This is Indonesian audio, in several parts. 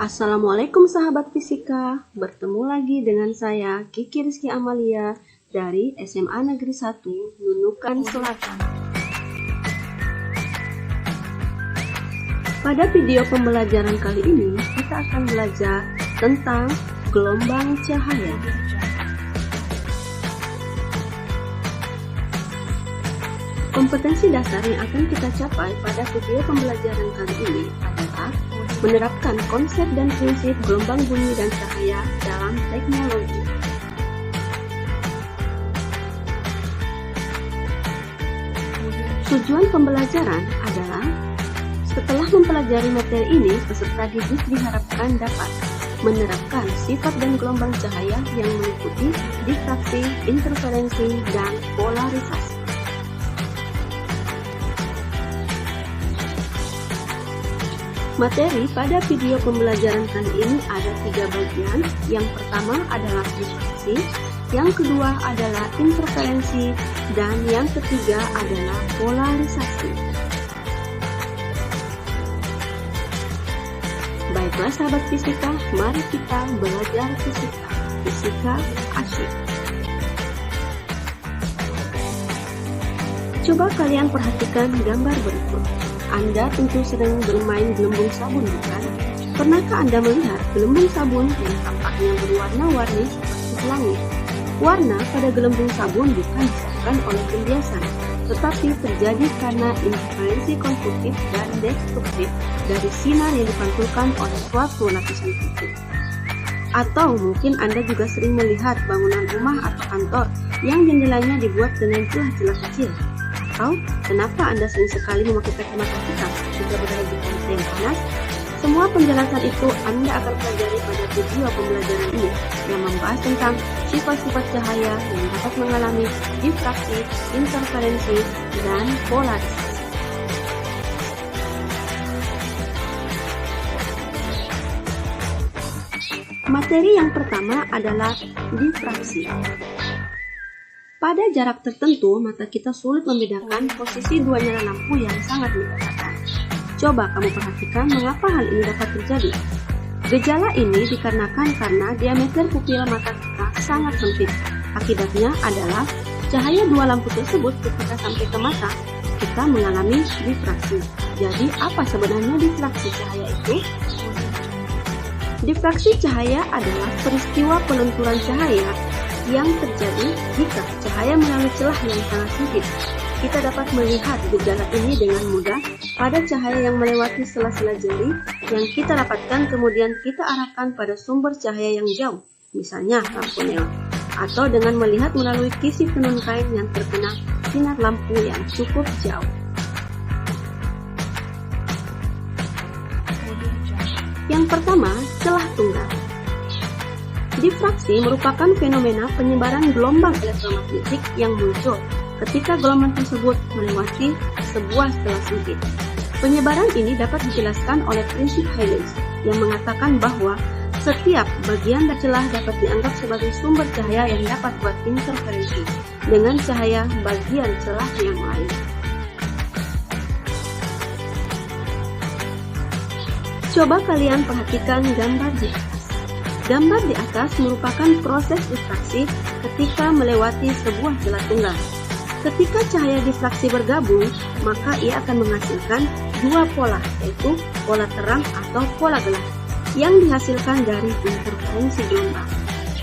Assalamualaikum sahabat fisika, bertemu lagi dengan saya Kiki Rizky Amalia dari SMA Negeri 1 Nunukan Selatan. Pada video pembelajaran kali ini kita akan belajar tentang gelombang cahaya. Kompetensi dasar yang akan kita capai pada video pembelajaran kali ini adalah menerapkan konsep dan prinsip gelombang bunyi dan cahaya dalam teknologi. Tujuan pembelajaran adalah setelah mempelajari materi ini, peserta didik diharapkan dapat menerapkan sifat dan gelombang cahaya yang meliputi difraksi, interferensi, dan polarisasi. Materi pada video pembelajaran kali ini ada 3 bagian. Yang pertama adalah difraksi, yang kedua adalah interferensi, dan yang ketiga adalah polarisasi. Baiklah sahabat fisika, mari kita belajar fisika. Fisika asyik. Coba kalian perhatikan gambar berikut. Anda tentu sedang bermain gelembung sabun, bukan? Pernahkah Anda melihat gelembung sabun yang tampaknya berwarna-warni seperti pelangi? Warna pada gelembung sabun bukan disebabkan oleh pembiasan, tetapi terjadi karena interferensi konstruktif dan destruktif dari sinar yang dipantulkan oleh suatu lapisan putih. Atau mungkin Anda juga sering melihat bangunan rumah atau kantor yang jendelanya dibuat dengan celah-celah kecil. Atau kenapa Anda sering sekali memakai kacamata hitam jika berada di pantai yang panas? Semua penjelasan itu Anda akan pelajari pada video pembelajaran ini yang membahas tentang sifat-sifat cahaya yang dapat mengalami difraksi, interferensi, dan polarisasi. Materi yang pertama adalah difraksi. Pada jarak tertentu, mata kita sulit membedakan posisi dua nyala lampu yang sangat berdekatan. Coba kamu perhatikan mengapa hal ini dapat terjadi. Gejala ini dikarenakan karena diameter pupil mata kita sangat sempit. Akibatnya adalah cahaya dua lampu tersebut ketika sampai ke mata, kita mengalami difraksi. Jadi, apa sebenarnya difraksi cahaya itu? Difraksi cahaya adalah peristiwa pelenturan cahaya yang terjadi jika cahaya melalui celah yang sangat sempit. Kita dapat melihat gejala ini dengan mudah pada cahaya yang melewati sela-sela jari yang kita dapatkan kemudian kita arahkan pada sumber cahaya yang jauh, misalnya lampu neon, atau dengan melihat melalui kisi tenun kain yang terkena sinar lampu yang cukup jauh. Yang pertama, celah tunggal. Difraksi merupakan fenomena penyebaran gelombang elektromagnetik yang muncul ketika gelombang tersebut melewati sebuah celah sempit. Penyebaran ini dapat dijelaskan oleh prinsip Huygens yang mengatakan bahwa setiap bagian dari celah dapat dianggap sebagai sumber cahaya yang dapat berinterferensi dengan cahaya bagian celah yang lain. Coba kalian perhatikan gambar di atas. Gambar di atas merupakan proses difraksi ketika melewati sebuah celah tunggal. Ketika cahaya difraksi bergabung, maka ia akan menghasilkan dua pola, yaitu pola terang atau pola gelap, yang dihasilkan dari interferensi gelombang.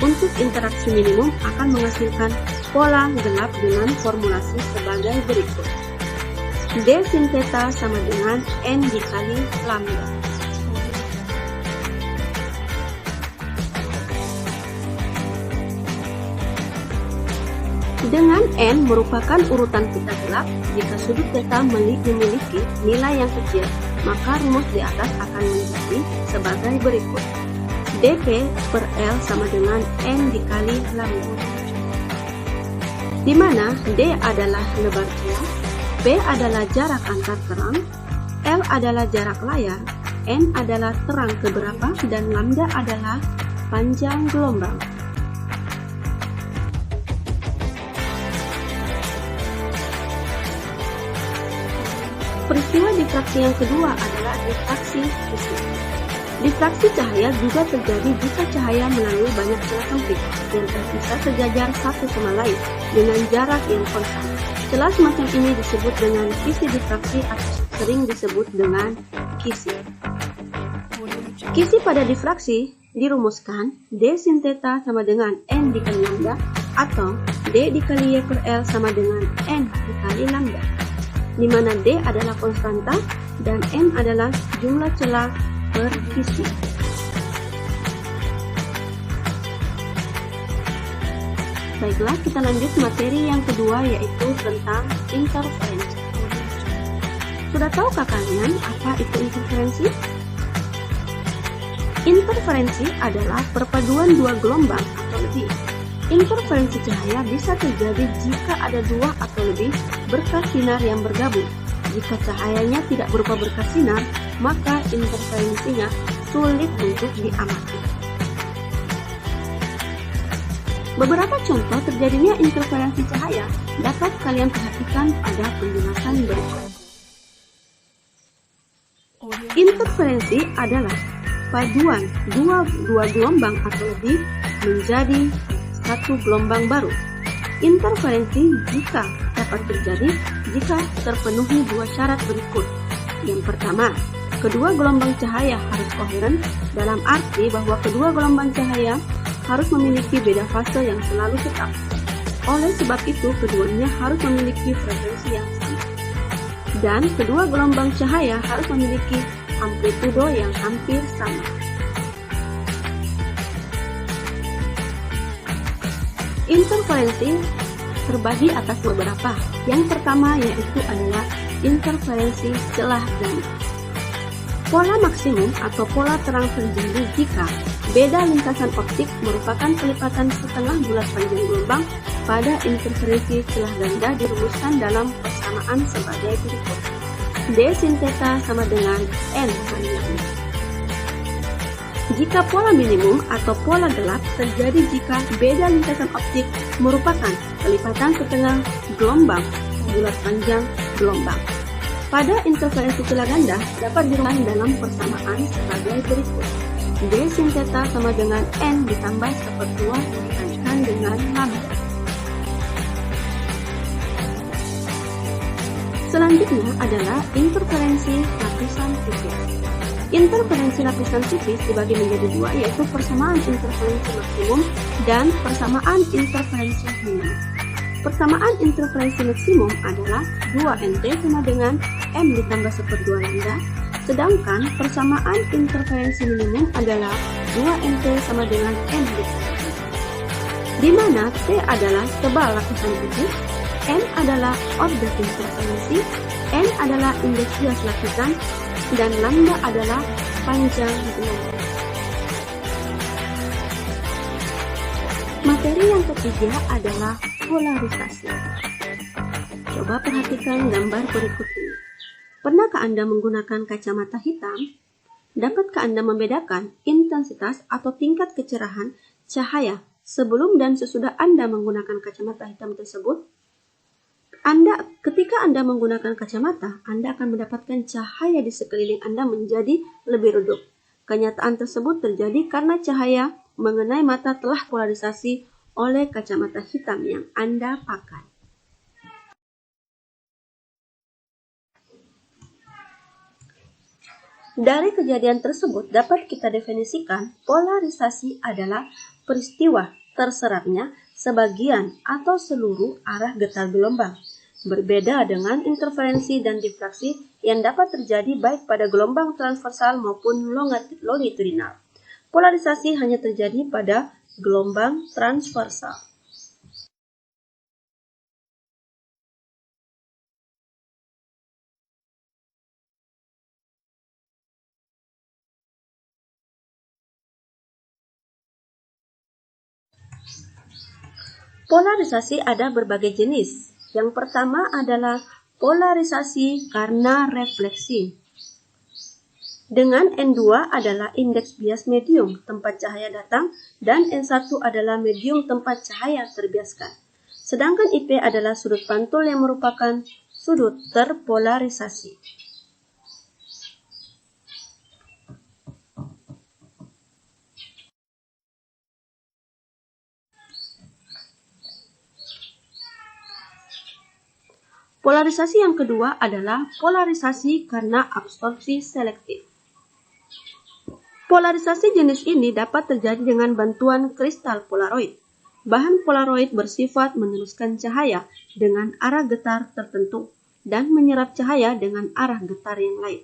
Untuk interaksi minimum akan menghasilkan pola gelap dengan formulasi sebagai berikut. D sin theta sama dengan N dikali lambda. Dengan N merupakan urutan pita gelap, jika sudut theta memiliki nilai yang kecil, maka rumus di atas akan menjadi sebagai berikut. dP per L sama dengan N dikali lambda. Di mana D adalah lebar celah, P adalah jarak antar terang, L adalah jarak layar, N adalah terang keberapa, dan lambda adalah panjang gelombang. Peristiwa difraksi yang kedua adalah difraksi fisik. Difraksi cahaya juga terjadi jika cahaya melalui banyak celah sempit yang terpisah sejajar satu sama lain dengan jarak yang konstan. Celah semacam ini disebut dengan kisi difraksi atau sering disebut dengan kisi. Kisi pada difraksi dirumuskan D sin theta sama dengan N dikali lambda atau D dikali Y per L sama dengan N dikali lambda, di mana D adalah konstanta dan N adalah jumlah celah per kisi. Baiklah, kita lanjut materi yang kedua, yaitu tentang interferensi. Sudah tahukah kalian apa itu interferensi? Interferensi adalah perpaduan dua gelombang atau lebih. Interferensi cahaya bisa terjadi jika ada dua atau lebih berkas sinar yang bergabung. Jika cahayanya tidak berupa berkas sinar, maka interferensinya sulit untuk diamati. Beberapa contoh terjadinya interferensi cahaya dapat kalian perhatikan pada penjelasan berikut. Interferensi adalah paduan dua gelombang atau lebih menjadi satu gelombang baru. Interferensi jika dapat terjadi jika terpenuhi dua syarat berikut. Yang pertama, kedua gelombang cahaya harus koheren, dalam arti bahwa kedua gelombang cahaya harus memiliki beda fase yang selalu tetap. Oleh sebab itu, keduanya harus memiliki frekuensi yang sama. Dan kedua gelombang cahaya harus memiliki amplitudo yang hampir sama. Interferensi terbagi atas beberapa. Yang pertama yaitu adalah interferensi celah ganda. Pola maksimum atau pola terang terjadi jika beda lintasan optik merupakan pelipatan setengah bulat panjang gelombang. Pada interferensi celah ganda dirumuskan dalam persamaan sebagai berikut. D sin theta sama dengan N panjang. Jika pola minimum atau pola gelap terjadi jika beda lintasan optik merupakan pelipatan setengah gelombang bulat panjang gelombang. Pada interferensi celah ganda dapat dirumuskan dalam persamaan sebagai berikut. D sin theta sama dengan N ditambah sepertua dikalikan dengan lambda. Selanjutnya adalah interferensi lapisan tipis. Interferensi lapisan tipis dibagi menjadi dua, yaitu persamaan interferensi maksimum dan persamaan interferensi minimum. Persamaan interferensi maksimum adalah 2nt sama dengan M ditambah sepertua lambda, sedangkan persamaan interferensi minimum adalah 2nt sama dengan M ditambah, di mana T adalah tebal lapisan tipis, N adalah objek interferensi, N adalah indeks bias lapisan, dan lambda adalah panjang gelombang. Materi yang ketiga adalah polarisasi. Coba perhatikan gambar berikut ini. Pernahkah Anda menggunakan kacamata hitam? Dapatkah Anda membedakan intensitas atau tingkat kecerahan cahaya sebelum dan sesudah Anda menggunakan kacamata hitam tersebut? Ketika Anda menggunakan kacamata, Anda akan mendapatkan cahaya di sekeliling Anda menjadi lebih redup. Kenyataan tersebut terjadi karena cahaya mengenai mata telah polarisasi oleh kacamata hitam yang Anda pakai. Dari kejadian tersebut dapat kita definisikan polarisasi adalah peristiwa terserapnya sebagian atau seluruh arah getar gelombang. Berbeda dengan interferensi dan difraksi yang dapat terjadi baik pada gelombang transversal maupun longitudinal. Polarisasi hanya terjadi pada gelombang transversal. Polarisasi ada berbagai jenis. Yang pertama adalah polarisasi karena refleksi. Dengan N2 adalah indeks bias medium tempat cahaya datang dan N1 adalah medium tempat cahaya terbiaskan. Sedangkan IP adalah sudut pantul yang merupakan sudut terpolarisasi. Polarisasi yang kedua adalah polarisasi karena absorpsi selektif. Polarisasi jenis ini dapat terjadi dengan bantuan kristal polaroid. Bahan polaroid bersifat meneruskan cahaya dengan arah getar tertentu dan menyerap cahaya dengan arah getar yang lain.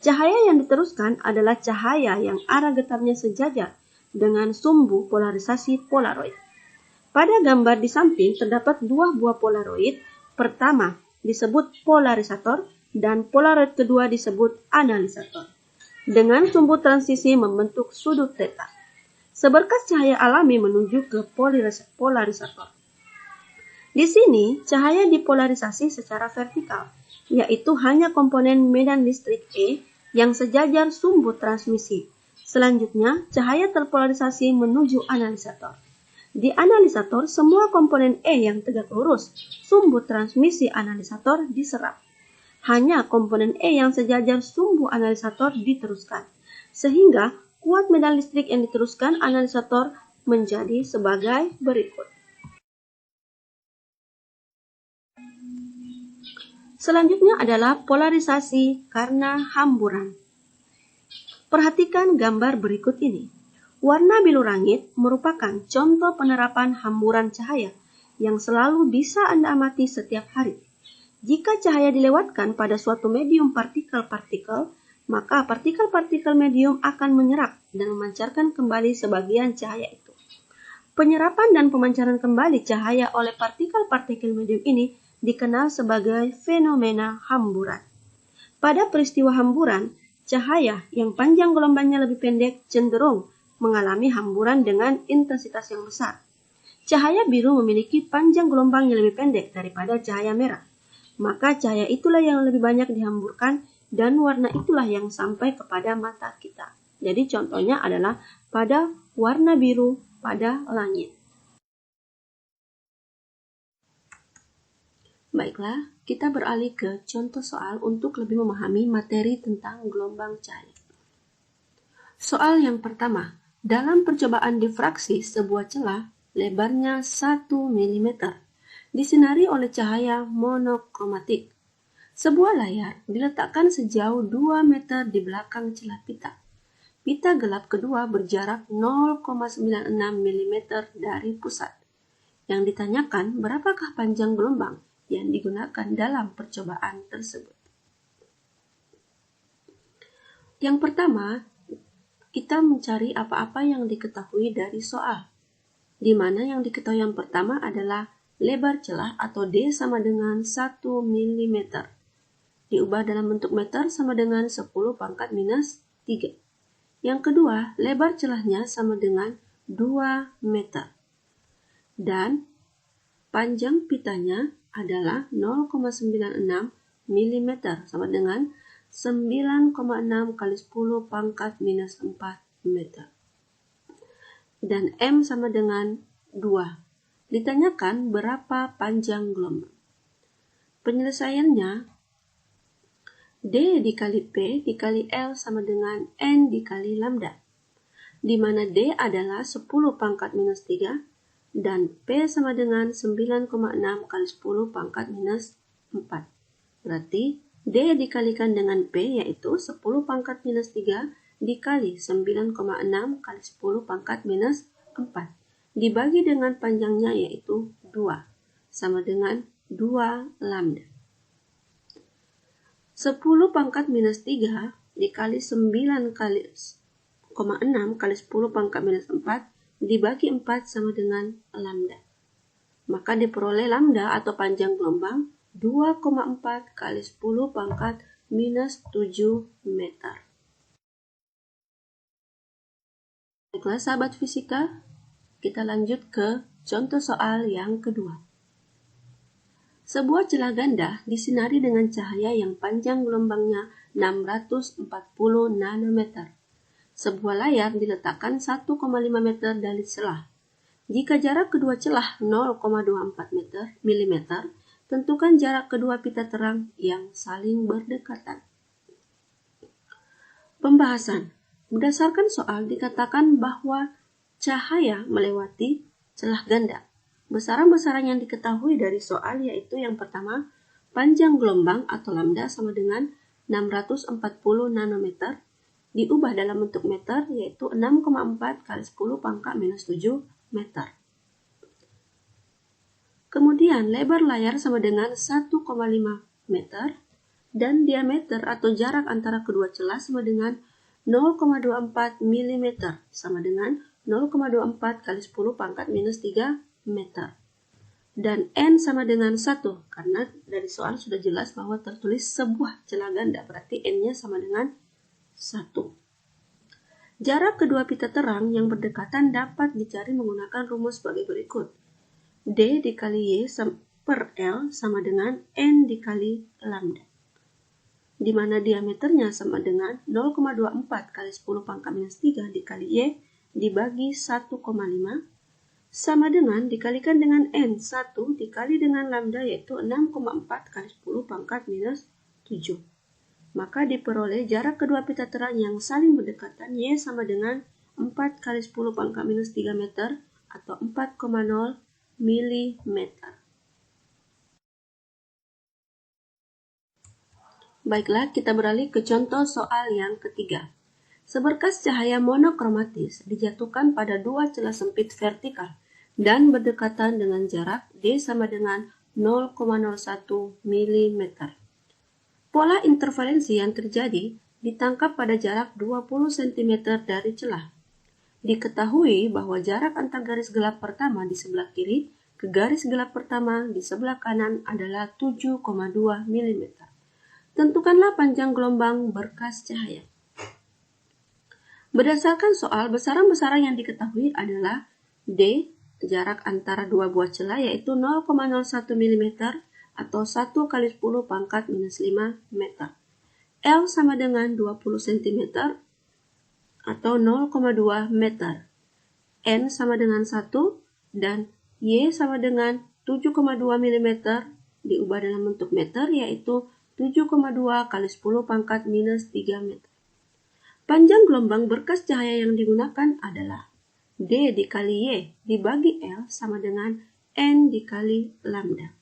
Cahaya yang diteruskan adalah cahaya yang arah getarnya sejajar dengan sumbu polarisasi polaroid. Pada gambar di samping terdapat dua buah polaroid. Pertama disebut polarisator dan polaroid kedua disebut analisator. Dengan sumbu transisi membentuk sudut theta. Seberkas cahaya alami menuju ke polarisator. Di sini, cahaya dipolarisasi secara vertikal, yaitu hanya komponen medan listrik E yang sejajar sumbu transmisi. Selanjutnya, cahaya terpolarisasi menuju analisator. Di analisator, semua komponen E yang tegak lurus, sumbu transmisi analisator diserap. Hanya komponen E yang sejajar sumbu analisator diteruskan, sehingga kuat medan listrik yang diteruskan analisator menjadi sebagai berikut. Selanjutnya adalah polarisasi karena hamburan. Perhatikan gambar berikut ini. Warna biru langit merupakan contoh penerapan hamburan cahaya yang selalu bisa Anda amati setiap hari. Jika cahaya dilewatkan pada suatu medium partikel-partikel, maka partikel-partikel medium akan menyerap dan memancarkan kembali sebagian cahaya itu. Penyerapan dan pemancaran kembali cahaya oleh partikel-partikel medium ini dikenal sebagai fenomena hamburan. Pada peristiwa hamburan, cahaya yang panjang gelombangnya lebih pendek cenderung mengalami hamburan dengan intensitas yang besar. Cahaya biru memiliki panjang gelombang yang lebih pendek daripada cahaya merah. Maka cahaya itulah yang lebih banyak dihamburkan dan warna itulah yang sampai kepada mata kita. Jadi contohnya adalah pada warna biru pada langit. Baiklah, kita beralih ke contoh soal untuk lebih memahami materi tentang gelombang cahaya. Soal yang pertama, dalam percobaan difraksi sebuah celah lebarnya 1 mm disinari oleh cahaya monokromatik. Sebuah layar diletakkan sejauh 2 meter di belakang celah pita. Pita gelap kedua berjarak 0,96 mm dari pusat. Yang ditanyakan berapakah panjang gelombang yang digunakan dalam percobaan tersebut. Yang pertama, kita mencari apa-apa yang diketahui dari soal, di mana yang diketahui yang pertama adalah lebar celah atau D sama dengan 1 mm. Diubah dalam bentuk meter sama dengan 10 pangkat minus 3. Yang kedua, lebar celahnya sama dengan 2 meter. Dan panjang pitanya adalah 0,96 mm sama dengan 9,6 kali 10 pangkat minus 4 meter. Dan M sama dengan 2. Ditanyakan berapa panjang gelombang. Penyelesaiannya, D dikali P dikali L sama dengan N dikali lambda, di mana D adalah 10 pangkat minus 3 dan P sama dengan 9,6 kali 10 pangkat minus 4. Berarti D dikalikan dengan P yaitu 10 pangkat minus 3 dikali 9,6 kali 10 pangkat minus 4. Dibagi dengan panjangnya yaitu 2, sama dengan 2 lambda. 10 pangkat minus 3 dikali 9,6 kali 10 pangkat minus 4 dibagi 4 sama dengan lambda. Maka diperoleh lambda atau panjang gelombang 2,4 kali 10 pangkat minus 7 meter. Baiklah sahabat fisika, kita lanjut ke contoh soal yang kedua. Sebuah celah ganda disinari dengan cahaya yang panjang gelombangnya 640 nanometer. Sebuah layar diletakkan 1,5 meter dari celah. Jika jarak kedua celah 0,24 mm, tentukan jarak kedua pita terang yang saling berdekatan. Pembahasan. Berdasarkan soal dikatakan bahwa cahaya melewati celah ganda. Besaran-besaran yang diketahui dari soal yaitu yang pertama, panjang gelombang atau lambda sama dengan 640 nanometer, diubah dalam bentuk meter yaitu 6,4 kali 10 pangkat minus 7 meter. Kemudian lebar layar sama dengan 1,5 meter dan diameter atau jarak antara kedua celah sama dengan 0,24 mm sama dengan 0,24 kali 10 pangkat minus 3 meter. Dan N sama dengan 1 karena dari soal sudah jelas bahwa tertulis sebuah celah ganda, berarti N-nya sama dengan 1. Jarak kedua pita terang yang berdekatan dapat dicari menggunakan rumus sebagai berikut. D dikali Y per L sama dengan N dikali lambda, di mana diameternya sama dengan 0,24 kali 10 pangkat minus 3 dikali Y dibagi 1,5 sama dengan dikalikan dengan N 1 dikali dengan lambda yaitu 6,4 kali 10 pangkat minus 7. Maka diperoleh jarak kedua pita terang yang saling berdekatan Y sama dengan 4 kali 10 pangkat minus 3 meter atau 4,0 mm. Baiklah, kita beralih ke contoh soal yang ketiga. Seberkas cahaya monokromatis dijatuhkan pada dua celah sempit vertikal dan berdekatan dengan jarak D sama dengan 0,01 mm. Pola interferensi yang terjadi ditangkap pada jarak 20 cm dari celah. Diketahui bahwa jarak antar garis gelap pertama di sebelah kiri ke garis gelap pertama di sebelah kanan adalah 7,2 mm. Tentukanlah panjang gelombang berkas cahaya. Berdasarkan soal, besaran-besaran yang diketahui adalah D, jarak antara dua buah celah yaitu 0,01 mm atau 1 kali 10 pangkat minus 5 meter. L sama dengan 20 cm atau 0,2 meter. N sama dengan 1 dan Y sama dengan 7,2 mm diubah dalam bentuk meter yaitu 7,2 kali 10 pangkat minus 3 meter. Panjang gelombang berkas cahaya yang digunakan adalah D dikali Y dibagi L sama dengan N dikali lambda.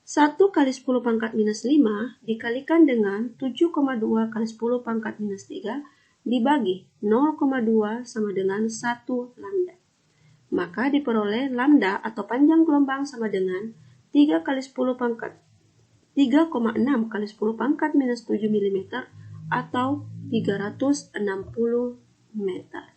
1 kali 10 pangkat minus 5 dikalikan dengan 7,2 kali 10 pangkat minus 3 dibagi 0,2 sama dengan 1 lambda. Maka diperoleh lambda atau panjang gelombang sama dengan 3,6 kali 10 pangkat minus 7 mm atau 360 meter.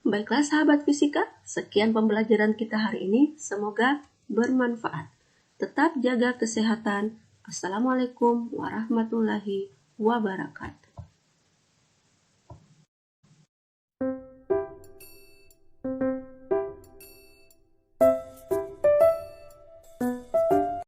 Baiklah sahabat fisika, sekian pembelajaran kita hari ini, semoga bermanfaat. Tetap jaga kesehatan. Assalamualaikum warahmatullahi wabarakatuh.